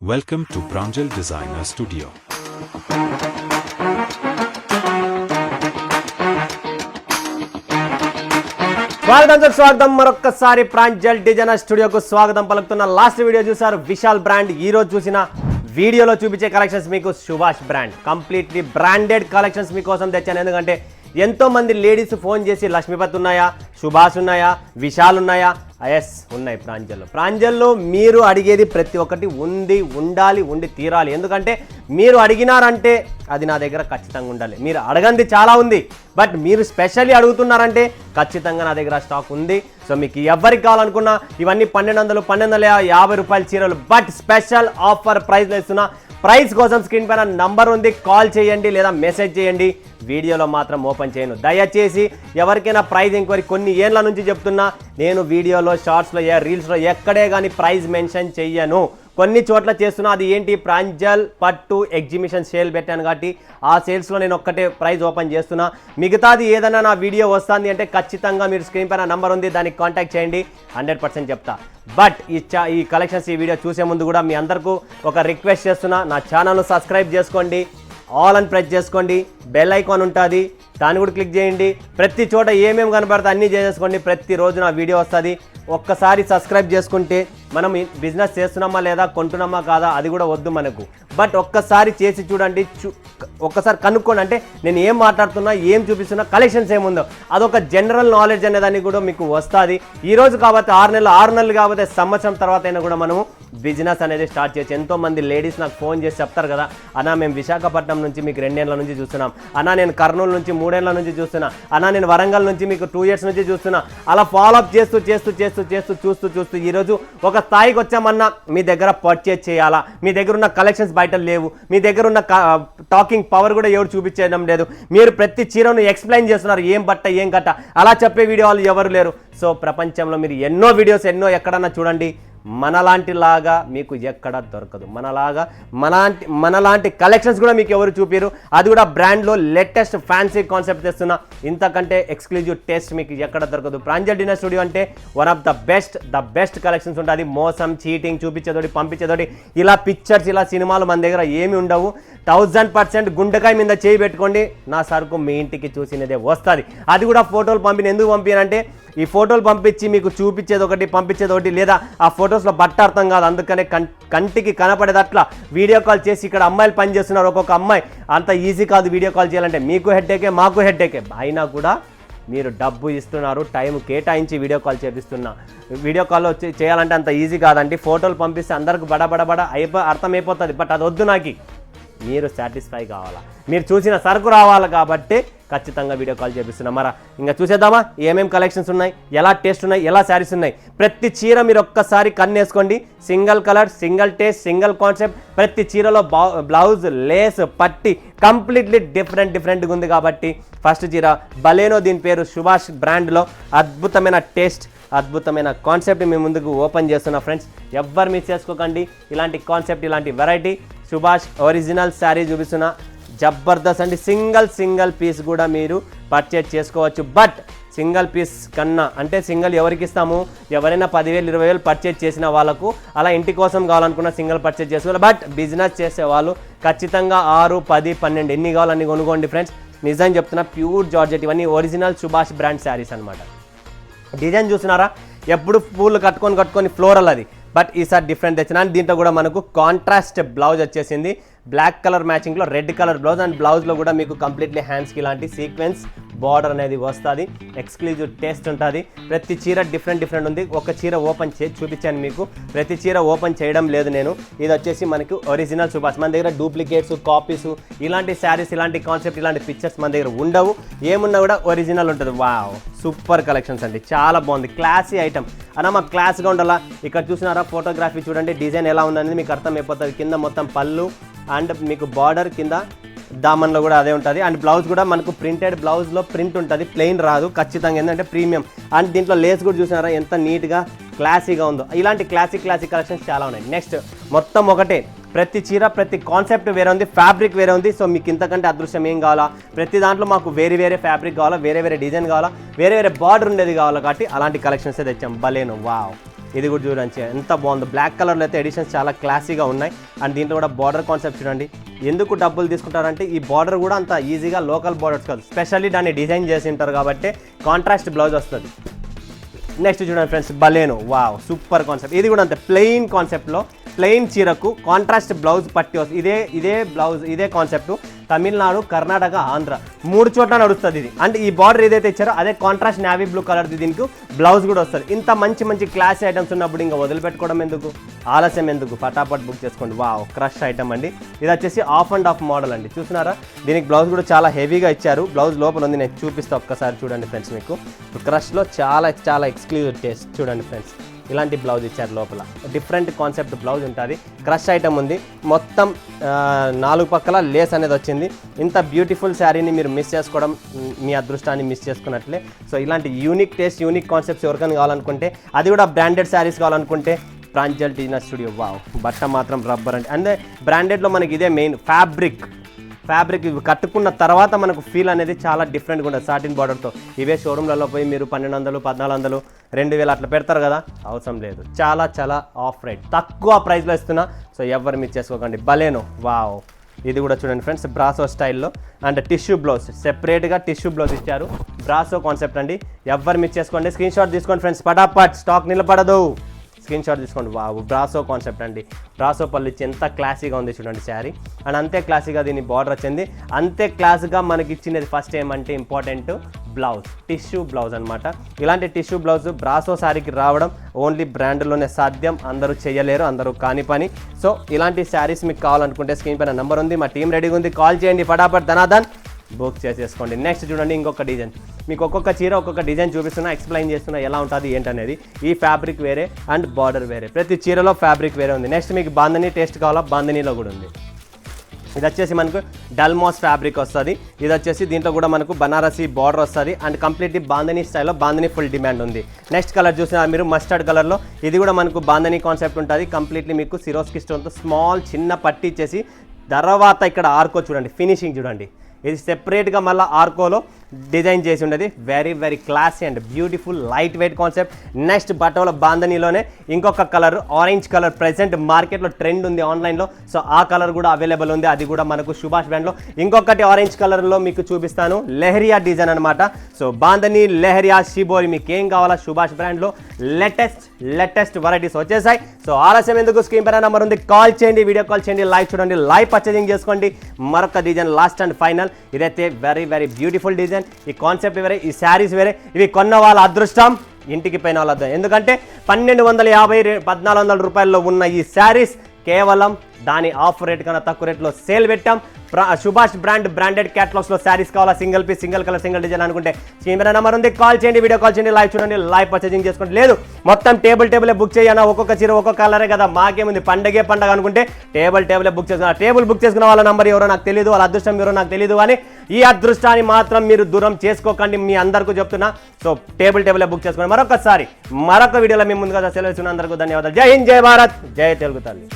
Welcome to Pranjal Designer Studio. స్వాగతం మరొక్కసారి Pranjal designer స్టూడియోకు స్వాగతం పలుకుతున్న లాస్ట్ వీడియో చూసారు విశాల్ బ్రాండ్. ఈ రోజు చూసిన వీడియోలో చూపించే కలెక్షన్స్ మీకు Subhash brand completely branded collections మీకోసం తెచ్చాను. ఎందుకంటే ఎంతో మంది లేడీస్ ఫోన్ చేసి లక్ష్మీపతి ఉన్నాయా, సుభాష్ ఉన్నాయా, విశాల్ ఉన్నాయా, ఎస్ ఉన్నాయి ప్రాంజల్లో మీరు అడిగేది ప్రతి ఒక్కటి ఉంది, ఉండాలి, ఉండి తీరాలి. ఎందుకంటే మీరు అడిగినారంటే అది నా దగ్గర ఖచ్చితంగా ఉండాలి. మీరు అడగంది చాలా ఉంది, బట్ మీరు స్పెషల్లీ అడుగుతున్నారంటే ఖచ్చితంగా నా దగ్గర స్టాక్ ఉంది. సో మీకు ఎవరికి కావాలనుకున్నా ఇవన్నీ 1250 రూపాయల చీరలు, బట్ స్పెషల్ ఆఫర్ ప్రైస్లో ఇస్తున్నా. ప్రైస్ కోసం స్క్రీన్ పైన నంబర్ ఉంది, కాల్ చేయండి లేదా మెసేజ్ చేయండి. వీడియోలో మాత్రం ఓపెన్ చేయను. దయచేసి ఎవరికైనా ప్రైస్ ఎంక్వైరీ కొన్ని ఏళ్ళ నుంచి చెప్తున్నా, నేను వీడియోలో షార్ట్స్లో రీల్స్లో ఎక్కడే కానీ ప్రైస్ మెన్షన్ చెయ్యను. కొన్ని చోట్ల చేస్తున్నా. అది ఏంటి, ప్రాంజల్ పట్టు ఎగ్జిబిషన్ సేల్ పెట్టాను కాబట్టి ఆ సేల్స్లో నేను ఒక్కటే ప్రైస్ ఓపెన్ చేస్తున్నా. మిగతాది ఏదైనా నా వీడియో వస్తుంది అంటే ఖచ్చితంగా మీరు స్క్రీన్ పైన నంబర్ ఉంది, దానికి కాంటాక్ట్ చేయండి, 100% చెప్తా. బట్ ఈ కలెక్షన్స్ ఈ వీడియో చూసే ముందు కూడా మీ అందరికీ ఒక రిక్వెస్ట్ చేస్తున్నా, నా ఛానల్ను సబ్స్క్రైబ్ చేసుకోండి, ఆల్ అని ప్రెస్ చేసుకోండి, బెల్ ఐకాన్ ఉంటుంది దాన్ని కూడా క్లిక్ చేయండి. ప్రతి చోట ఏమేమి కనబడితే అన్నీ చేసేసుకోండి. ప్రతిరోజు నా వీడియో వస్తుంది. ఒక్కసారి సబ్స్క్రైబ్ చేసుకుంటే మనం బిజినెస్ చేస్తున్నామా లేదా, కొంటున్నామా కాదా అది కూడా వద్దు మనకు. బట్ ఒక్కసారి చేసి చూడండి, ఒక్కసారి కనుక్కోండి. అంటే నేను ఏం మాట్లాడుతున్నా, ఏం చూపిస్తున్నా, కలెక్షన్స్ ఏముందో అదొక జనరల్ నాలెడ్జ్ అనేదాన్ని కూడా మీకు వస్తుంది. ఈరోజు కాబట్టి 6 నెలలు కాబట్టి సంవత్సరం తర్వాత అయినా కూడా మనము బిజినెస్ అనేది స్టార్ట్ చేయొచ్చు. ఎంతోమంది లేడీస్ నాకు ఫోన్ చేసి చెప్తారు కదా, అన్నా మేము విశాఖపట్నం నుంచి మీకు 2 ఏళ్ల నుంచి చూస్తున్నాం, అన్నా నేను కర్నూలు నుంచి 3 ఏళ్ల నుంచి చూస్తున్నా, అన్నా నేను వరంగల్ నుంచి మీకు 2 years నుంచి చూస్తున్నా. అలా ఫాలోఅప్ చూస్తూ ఈరోజు ఒక స్థాయికి వచ్చామన్నా మీ దగ్గర పర్చేజ్ చేయాలా, మీ దగ్గర ఉన్న కలెక్షన్స్ బయట లేవు, మీ దగ్గర ఉన్న టాకింగ్ పవర్ కూడా ఎవరు చూపించడం లేదు. మీరు ప్రతి చీరను ఎక్స్ప్లెయిన్ చేస్తున్నారు, ఏం బట్ట ఏం కట్ట, అలా చెప్పే వీడియో వాళ్ళు ఎవరు లేరు. సో ప్రపంచంలో మీరు ఎన్నో వీడియోస్ ఎక్కడన్నా చూడండి, మనలాంటిలాగా మీకు ఎక్కడ దొరకదు. మనలాంటి కలెక్షన్స్ కూడా మీకు ఎవరు చూపారు. అది కూడా బ్రాండ్లో లేటెస్ట్ ఫ్యాన్సీ కాన్సెప్ట్ తెస్తున్నా. ఇంతకంటే ఎక్స్క్లూజివ్ టేస్ట్ మీకు ఎక్కడ దొరకదు. ప్రాంజల్ డిజైనర్ స్టూడియో అంటే one of the best collections ఉంటుంది. మోసం, చీటింగ్, చూపించేదోటి, పంపించేదోటి, ఇలా పిక్చర్స్, ఇలా సినిమాలు మన దగ్గర ఏమి ఉండవు. 1000% గుండెకాయ మీద చేయి పెట్టుకోండి, నా సరుకు మీ ఇంటికి చూసినదే వస్తుంది. అది కూడా ఫోటోలు ఎందుకు పంపినంటే ఈ ఫోటోలు పంపించి మీకు చూపించేది ఒకటి, పంపించేది ఒకటి, లేదా ఆ ఫొటోస్లో బట్ట అర్థం కాదు. అందుకనే కంటికి కనపడేది అట్లా వీడియో కాల్ చేసి, ఇక్కడ అమ్మాయిలు పని చేస్తున్నారు, ఒక్కొక్క అమ్మాయి అంత ఈజీ కాదు వీడియో కాల్ చేయాలంటే. మీకు హెడ్ఏకే, మాకు హెడ్ఏకే, అయినా కూడా మీరు డబ్బు ఇస్తున్నారు, టైం కేటాయించి వీడియో కాల్ చేపిస్తున్నా. వీడియో కాల్లో చేయాలంటే అంత ఈజీ కాదండి. ఫోటోలు పంపిస్తే అందరికి బడ అర్థమైపోతుంది. బట్ అది వద్దు, నాకు మీరు సాటిస్ఫై కావాలా, మీరు చూసిన సరుకు రావాలి. కాబట్టి ఖచ్చితంగా వీడియో కాల్ చేపిస్తున్నాం. మరి ఇంకా చూసేద్దామా ఏమేమి కలెక్షన్స్ ఉన్నాయి, ఎలా టేస్ట్ ఉన్నాయి, ఎలా శారీస్ ఉన్నాయి. ప్రతి చీర మీరు ఒక్కసారి కన్నేసుకోండి. Single colour, single taste, single concept. ప్రతి చీరలో బ్లౌజ్, లేస్, పట్టి కంప్లీట్లీ డిఫరెంట్గా ఉంది. కాబట్టి ఫస్ట్ చీర బలేనో, దీని పేరు సుభాష్ బ్రాండ్లో అద్భుతమైన టేస్ట్, అద్భుతమైన కాన్సెప్ట్ మీ ముందుకు ఓపెన్ చేస్తున్నా ఫ్రెండ్స్. ఎవ్వరు మిస్ చేసుకోకండి. ఇలాంటి కాన్సెప్ట్, ఇలాంటి వెరైటీ సుభాష్ ఒరిజినల్ శారీ చూపిస్తున్నా. జబర్దస్త్ అండి. సింగిల్ పీస్ కూడా మీరు పర్చేజ్ చేసుకోవచ్చు. బట్ సింగిల్ పీస్ కన్నా అంటే సింగిల్ ఎవరికి ఇస్తాము, ఎవరైనా 10,000 20,000 పర్చేజ్ చేసిన వాళ్ళకు, అలా ఇంటి కోసం కావాలనుకున్న సింగిల్ పర్చేజ్ చేసుకోవాలి. బట్ బిజినెస్ చేసే వాళ్ళు ఖచ్చితంగా 6, 10, 12 ఎన్ని కావాలని కొనుక్కోండి ఫ్రెండ్స్. నిజం చెప్తున్నా, ప్యూర్ జార్జెట్, ఇవన్నీ ఒరిజినల్ సుభాష్ బ్రాండ్ శారీస్ అనమాట. డిజైన్ చూసినారా, ఎప్పుడు పూలు కట్టుకొని ఫ్లోరల్ అది. బట్ ఈసారి డిఫరెంట్ తెచ్చిన. దీంట్లో కూడా మనకు కాంట్రాస్ట్ బ్లౌజ్ వచ్చేసింది. బ్లాక్ కలర్ మ్యాచింగ్లో రెడ్ కలర్ బ్లౌజ్, అండ్ బ్లౌజ్లో కూడా మీకు కంప్లీట్లీ హ్యాండ్స్కి ఇలాంటి సీక్వెన్స్ బార్డర్ అనేది వస్తుంది. ఎక్స్క్లూజివ్ టేస్ట్ ఉంటుంది. ప్రతి చీర డిఫరెంట్ ఉంది. ఒక చీర ఓపెన్ చేసి చూపించాను మీకు, ప్రతి చీర ఓపెన్ చేయడం లేదు నేను. ఇది వచ్చేసి మనకు ఒరిజినల్ సుభాష్. మన దగ్గర డూప్లికేట్స్, కాపీస్, ఇలాంటి శారీస్, ఇలాంటి కాన్సెప్ట్, ఇలాంటి పిక్చర్స్ మన దగ్గర ఉండవు. ఏమున్నా కూడా ఒరిజినల్ ఉంటుంది. వావ్, సూపర్ కలెక్షన్స్ అండి, చాలా బాగుంది. క్లాసీ ఐటమ్ అన్న, మాకు క్లాస్గా ఉండాలా. ఇక్కడ చూసినారా ఫోటోగ్రఫీ చూడండి, డిజైన్ ఎలా ఉందనేది మీకు అర్థమైపోతుంది. కింద మొత్తం పళ్ళు అండ్ మీకు బార్డర్, కింద దామన్లో కూడా అదే ఉంటుంది. అండ్ బ్లౌజ్ కూడా మనకు ప్రింటెడ్ బ్లౌజ్లో ప్రింట్ ఉంటుంది, ప్లెయిన్ రాదు ఖచ్చితంగా, ఎందుకంటే ప్రీమియం. అండ్ దీంట్లో లేస్ కూడా చూసినారా ఎంత నీట్గా క్లాసీగా ఉందో. ఇలాంటి క్లాసిక్ కలెక్షన్స్ చాలా ఉన్నాయి. నెక్స్ట్ మొత్తం ఒకటే, ప్రతి చీర, ప్రతి కాన్సెప్ట్ వేరే ఉంది, ఫ్యాబ్రిక్ వేరే ఉంది. సో మీకు ఇంతకంటే అదృశ్యం ఏం కావాలా. ప్రతి దాంట్లో మాకు వేరే ఫ్యాబ్రిక్ కావాలా, వేరే డిజైన్ కావాలా, వేరే బార్డర్ ఉండేది కావాలా. కాబట్టి అలాంటి కలెక్షన్స్ తెచ్చాం. బలేను, వావ్. ఇది కూడా చూడండి ఎంత బాగుందో. బ్లాక్ కలర్లో అయితే ఎడిషన్స్ చాలా క్లాసీగా ఉన్నాయి. అండ్ దీంట్లో కూడా బార్డర్ కాన్సెప్ట్ చూడండి. ఎందుకు డబ్బులు తీసుకుంటారంటే ఈ బార్డర్ కూడా అంత ఈజీగా లోకల్ బార్డర్స్ కాదు, స్పెషల్లీ దాన్ని డిజైన్ చేసి ఉంటారు కాబట్టి కాంట్రాస్ట్ బ్లౌజ్ వస్తుంది. నెక్స్ట్ చూడండి ఫ్రెండ్స్, బలేనో. Wow, super concept. ఇది కూడా అంతే ప్లెయిన్ కాన్సెప్ట్లో ప్లెయిన్ చీరకు కాంట్రాస్ట్ బ్లౌజ్ పట్టి వస్తుంది. ఇదే బ్లౌజ్, ఇదే కాన్సెప్ట్ తమిళనాడు, కర్ణాటక, ఆంధ్ర 3 చోట్ల నడుస్తుంది ఇది. అండ్ ఈ బార్డర్ ఏదైతే ఇచ్చారో అదే కాంట్రాస్ట్ నావీ బ్లూ కలర్ది దీనికి బ్లౌజ్ కూడా వస్తుంది. ఇంత మంచి క్లాస్ ఐటమ్స్ ఉన్నప్పుడు ఇంకా వదిలిపెట్టుకోవడం ఎందుకు, ఆలస్యం ఎందుకు, ఫటాఫట్ బుక్ చేసుకోండి. వావ్, క్రష్ ఐటమ్ అండి. ఇది వచ్చేసి ఆఫ్ అండ్ ఆఫ్ మోడల్ అండి. చూస్తున్నారా, దీనికి బ్లౌజ్ కూడా చాలా హెవీగా ఇచ్చారు. బ్లౌజ్ లోపల ఉంది, నేను చూపిస్తా ఒక్కసారి చూడండి ఫ్రెండ్స్. మీకు క్రష్లో చాలా ఎక్స్క్లూజివ్ టేస్ట్ చూడండి ఫ్రెండ్స్. ఇలాంటి బ్లౌజ్ ఇచ్చారు, లోపల డిఫరెంట్ కాన్సెప్ట్ బ్లౌజ్ ఉంటుంది. క్రష్ ఐటమ్ ఉంది, మొత్తం 4 పక్కల లేస్ అనేది వచ్చింది. ఇంత బ్యూటిఫుల్ శారీని మీరు మిస్ చేసుకోవడం మీ అదృష్టాన్ని మిస్ చేసుకున్నట్లే. సో ఇలాంటి యూనిక్ టేస్ట్, యూనిక్ కాన్సెప్ట్స్ ఎవరికైనా కావాలనుకుంటే, అది కూడా బ్రాండెడ్ శారీస్ కావాలనుకుంటే ప్రాంజల్ డిజైనర్ స్టూడియో. వావ్, బట్ట మాత్రం రబ్బర్ అండి. అండ్ బ్రాండెడ్లో మనకి ఇదే మెయిన్ ఫ్యాబ్రిక్ ఇవి కట్టుకున్న తర్వాత మనకు ఫీల్ అనేది చాలా డిఫరెంట్గా ఉంటుంది సాటిన్ బార్డర్తో. ఇవే షోరూమ్లలో పోయి మీరు 1200, 1400, 2000 అట్లా పెడతారు కదా, అవసరం లేదు. చాలా ఆఫ్ రేట్, తక్కువ ప్రైస్లో ఇస్తున్నా. సో ఎవరు మిస్ చేసుకోకండి. బలేనో. వావ్, ఇది కూడా చూడండి ఫ్రెండ్స్, బ్రాసో స్టైల్లో. అండ్ టిష్యూ బ్లౌజ్, సెపరేట్గా టిష్యూ బ్లౌజ్ ఇచ్చారు. బ్రాసో కాన్సెప్ట్ అండి, ఎవరు మిస్ చేసుకోండి. స్క్రీన్ షాట్ తీసుకోండి ఫ్రెండ్స్, పటాపట్, స్టాక్ నిలబడదు. స్క్రీన్ షాట్ తీసుకోండి. వావ్, బ్రాసో కాన్సెప్ట్ అండి. బ్రాసో పళ్ళు ఇచ్చి ఎంత క్లాసీగా ఉంది చూడండి శారీ. అండ్ అంతే క్లాసీగా దీని బార్డర్ వచ్చింది. అంతే క్లాస్గా మనకి ఇచ్చినది ఫస్ట్ ఏమంటే ఇంపార్టెంట్ బ్లౌజ్, టిష్యూ బ్లౌజ్ అనమాట. ఇలాంటి టిష్యూ బ్లౌజ్ బ్రాసో శారీకి రావడం ఓన్లీ బ్రాండ్లోనే సాధ్యం, అందరూ చేయలేరు, అందరూ కాని పని. సో ఇలాంటి శారీస్ మీకు కావాలనుకుంటే స్క్రీన్ పైన నెంబర్ ఉంది, మా టీం రెడీగా ఉంది, కాల్ చేయండి, ఫటాఫట్ ధనాధన్ బుక్ చేసేసుకోండి. నెక్స్ట్ చూడండి, ఇంకొక డిజైన్. మీకు ఒక్కొక్క చీర ఒక్కొక్క డిజైన్ చూపిస్తున్నా, ఎక్స్ప్లెయిన్ చేస్తున్నా ఎలా ఉంటుంది ఏంటనేది. ఈ ఫ్యాబ్రిక్ వేరే అండ్ బార్డర్ వేరే, ప్రతి చీరలో ఫ్యాబ్రిక్ వేరే ఉంది. నెక్స్ట్ మీకు బాందని టేస్ట్ కావాలా, బాందనీలో కూడా ఉంది. ఇది వచ్చేసి మనకు డల్మాస్ ఫ్యాబ్రిక్ వస్తుంది. ఇది వచ్చేసి దీంట్లో కూడా మనకు బనారసీ బార్డర్ వస్తుంది. అండ్ కంప్లీట్లీ బాందని స్టైల్లో, బాందని ఫుల్ డిమాండ్ ఉంది. నెక్స్ట్ కలర్ చూసినా మీరు మస్టర్డ్ కలర్లో, ఇది కూడా మనకు బాందని కాన్సెప్ట్ ఉంటుంది. కంప్లీట్లీ మీకు సిరోస్కి స్టోన్తో స్మాల్ చిన్న పట్టి ఇచ్చేసి, తర్వాత ఇక్కడ ఆర్కో చూడండి, ఫినిషింగ్ చూడండి. ఇది సెపరేట్గా మళ్ళీ ఆర్కోలో డిజైన్ చేసి ఉండేది. Very classy and beautiful light weight concept. Next బట్టల బాందనీలోనే ఇంకొక కలర్, ఆరెంజ్ కలర్ ప్రెసెంట్ మార్కెట్లో ట్రెండ్ ఉంది ఆన్లైన్లో. సో ఆ కలర్ కూడా అవైలబుల్ ఉంది, అది కూడా మనకు సుభాష్ బ్రాండ్లో. ఇంకొకటి ఆరెంజ్ కలర్లో మీకు చూపిస్తాను, లెహరియా డిజైన్ అనమాట. సో బాందని, లెహరియా, షిబోరి, మీకు ఏం కావాలా సుభాష్ బ్రాండ్లో లేటెస్ట్ వెరైటీస్ వచ్చేసాయి. సో ఆలస్యం ఎందుకు, స్క్రీన్ పైన నెంబర్ ఉంది, కాల్ చేయండి, వీడియో కాల్ చేయండి, లైవ్ చూడండి, లైవ్ పర్చేజింగ్ చేసుకోండి. మరొక డిజైన్ లాస్ట్ అండ్ ఫైనల్. ఇదైతే వెరీ బ్యూటిఫుల్ డిజైన్. ఈ కాన్సెప్ట్ వేరే, ఈ శారీస్ వేరే. ఇవి కొన్న వాళ్ళ అదృష్టం, ఇంటికి పైన వాళ్ళ అదృష్టం. ఎందుకంటే 1250, 1400 రూపాయల్లో ఉన్న ఈ శారీస్ కేవలం దాని ఆఫ్ రేట్ కన్నా తక్కువ రేట్లో సేల్ పెట్టాం. సుభాష్ బ్రాండెడ్ క్యాటలాగ్స్లో శారీస్ కావాలా, single piece, single colour, single design అనుకుంటే స్క్రీన్ మీద నెంబర్ ఉంది, కాల్ చేయండి, వీడియో కాల్ చేయండి, లైవ్ చూడండి, లైవ్ పర్చేజింగ్ చేసుకోండి. లేదు మొత్తం టేబుల్ బుక్ చేయనా, ఒక్కొక్క చీర ఒక్కొక్క కలరే కదా, మాకేముంది పండగ అనుకుంటే టేబుల్ బుక్ చేసుకున్నా. టేబుల్ బుక్ చేసుకున్న వాళ్ళ నెంబర్ ఎవరో నాకు తెలియదు, వాళ్ళ అదృష్టం ఎవరో నాకు తెలియదు, కానీ ఈ అదృష్టాన్ని మాత్రం మీరు దూరం చేసుకోకండి, మీ అందరికీ చెప్తున్నా. సో టేబుల్ బుక్ చేసుకోండి. మరొక వీడియోలో మేము ముందుగా సెలవు ఇస్తున్న అందరికీ ధన్యవాదాలు. జై హింద్, జై భారత్, జై తెలుగు తల్లి.